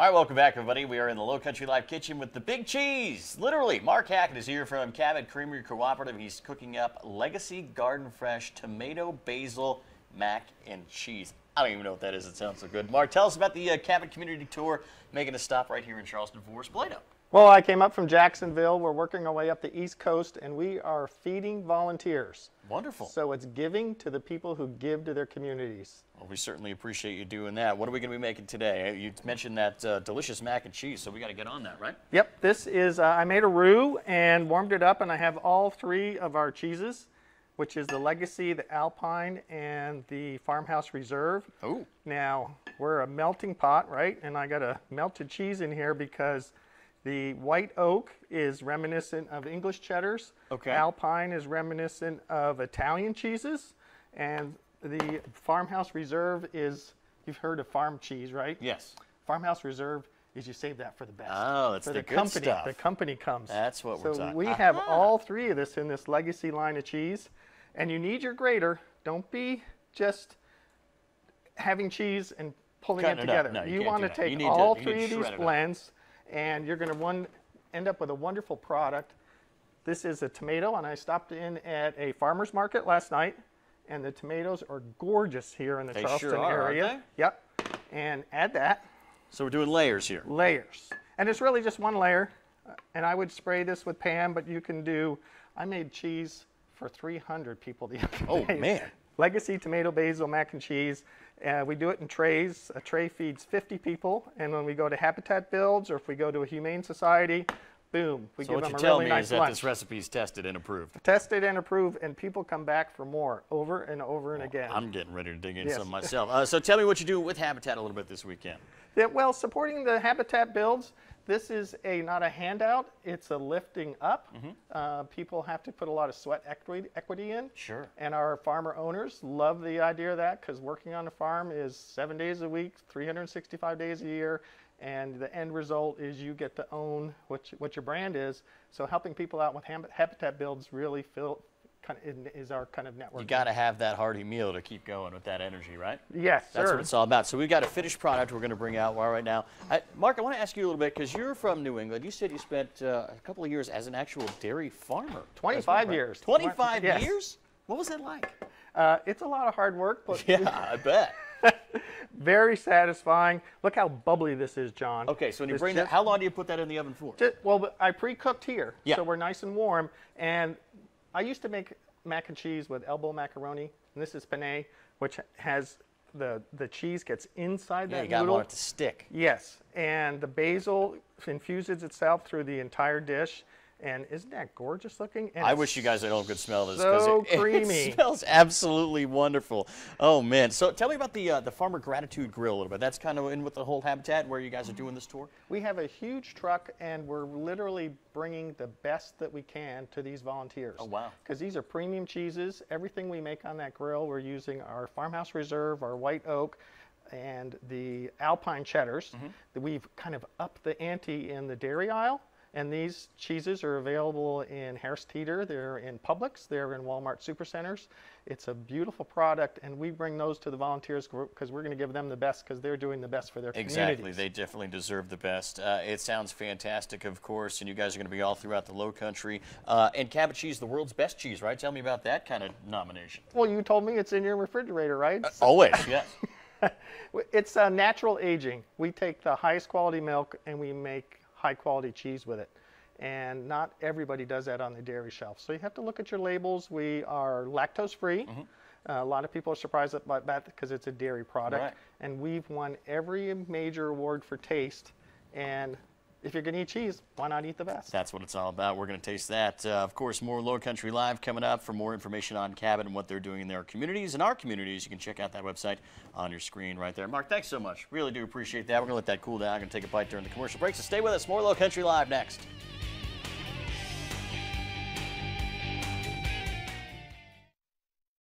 All right, welcome back, everybody. We are in the Lowcountry Live kitchen with the big cheese. Literally, Mark Hackett is here from Cabot Creamery Cooperative. He's cooking up Legacy Garden Fresh Tomato Basil Mac and Cheese. I don't even know what that is. It sounds so good. Mark, tell us about the Cabot Community Tour, making a stop right here in Charleston for Play-Doh. Well, I came up from Jacksonville. We're working our way up the East Coast, and we are feeding volunteers. Wonderful. So it's giving to the people who give to their communities. Well, we certainly appreciate you doing that. What are we going to be making today? You mentioned that delicious mac and cheese, so we got to get on that, right? Yep, this is, I made a roux and warmed it up, and I have all three of our cheeses, which is the Legacy, the Alpine, and the Farmhouse Reserve. Oh. Now, we're a melting pot, right? And I got a melted cheese in here because the white oak is reminiscent of English cheddars. Okay. Alpine is reminiscent of Italian cheeses. And the Farmhouse Reserve is, you've heard of farm cheese, right? Yes. Farmhouse Reserve is you save that for the best. Oh, that's for the the good company. stuff. The company comes. That's what we're talking about. So we have all three of this in this Legacy line of cheese. And you need your grater. Don't be just having cheese and pulling it together. No, you want to take all three of these blends, and you're going to end up with a wonderful product. This is a tomato, and I stopped in at a farmer's market last night, and the tomatoes are gorgeous here in the Charleston area. Aren't they? Yep. And add that. So we're doing layers here. Layers. And it's really just one layer. And I would spray this with Pam, but you can do, I made cheese for 300 people the other day. Oh, man. Legacy tomato basil mac and cheese. We do it in trays. A tray feeds 50 people. And when we go to Habitat Builds or if we go to a humane society, boom, we give them a really nice lunch. So what you tell me is that this recipe is tested and approved. Tested and approved, and people come back for more over and over and again. I'm getting ready to dig in some myself. So tell me what you do with Habitat a little bit this weekend. Yeah, well, supporting the Habitat Builds, this is not a handout, it's a lifting up. People have to put a lot of sweat equity in. Sure. And our farmer owners love the idea of that because working on a farm is 7 days a week, 365 days a year. And the end result is you get to own what your brand is. So helping people out with Habitat Builds really is our kind of network. You got to have that hearty meal to keep going with that energy, right? Yes, That's what it's all about. So we've got a finished product we're going to bring out right now. Mark, I want to ask you a little bit because you're from New England. You said you spent a couple of years as an actual dairy farmer. 25 years. 25 years? What was that like? It's a lot of hard work, but yeah, I bet. Very satisfying. Look how bubbly this is, John. Okay, so when you bring that, how long do you put that in the oven for? Well, I pre-cooked here, so we're nice and warm. And I used to make mac and cheese with elbow macaroni, and this is penne, which has the cheese gets inside that noodle. Yeah, you got more to stick. Yes, and the basil infuses itself through the entire dish. And isn't that gorgeous looking? And I wish you guys had all could smell this. So creamy. It smells absolutely wonderful. Oh, man. So tell me about the Farmer Gratitude Grill a little bit. That's kind of in with the whole Habitat where you guys are doing this tour? We have a huge truck, and we're literally bringing the best that we can to these volunteers. Oh, wow. Because these are premium cheeses. Everything we make on that grill, we're using our Farmhouse Reserve, our white oak, and the Alpine cheddars. We've kind of upped the ante in the dairy aisle. And these cheeses are available in Harris Teeter, they're in Publix, they're in Walmart Supercenters. It's a beautiful product, and we bring those to the volunteers because we're going to give them the best because they're doing the best for their communities. Exactly, they definitely deserve the best. It sounds fantastic, of course, and you guys are going to be all throughout the Lowcountry. And Cabot Cheese, the world's best cheese, right? Tell me about that kind of nomination. Well, you told me it's in your refrigerator, right? Always, yes. It's natural aging. We take the highest quality milk and we make high quality cheese with it, and not everybody does that on the dairy shelf, so you have to look at your labels. We are lactose free. A lot of people are surprised about that because it's a dairy product, and we've won every major award for taste. And if you're going to eat cheese, why not eat the best? That's what it's all about. We're going to taste that. Of course, more Lowcountry Live coming up. For more information on Cabot and what they're doing in their communities and our communities, you can check out that website on your screen right there. Mark, thanks so much. Really do appreciate that. We're going to let that cool down. I'm going to take a bite during the commercial break, so stay with us. More Lowcountry Live next.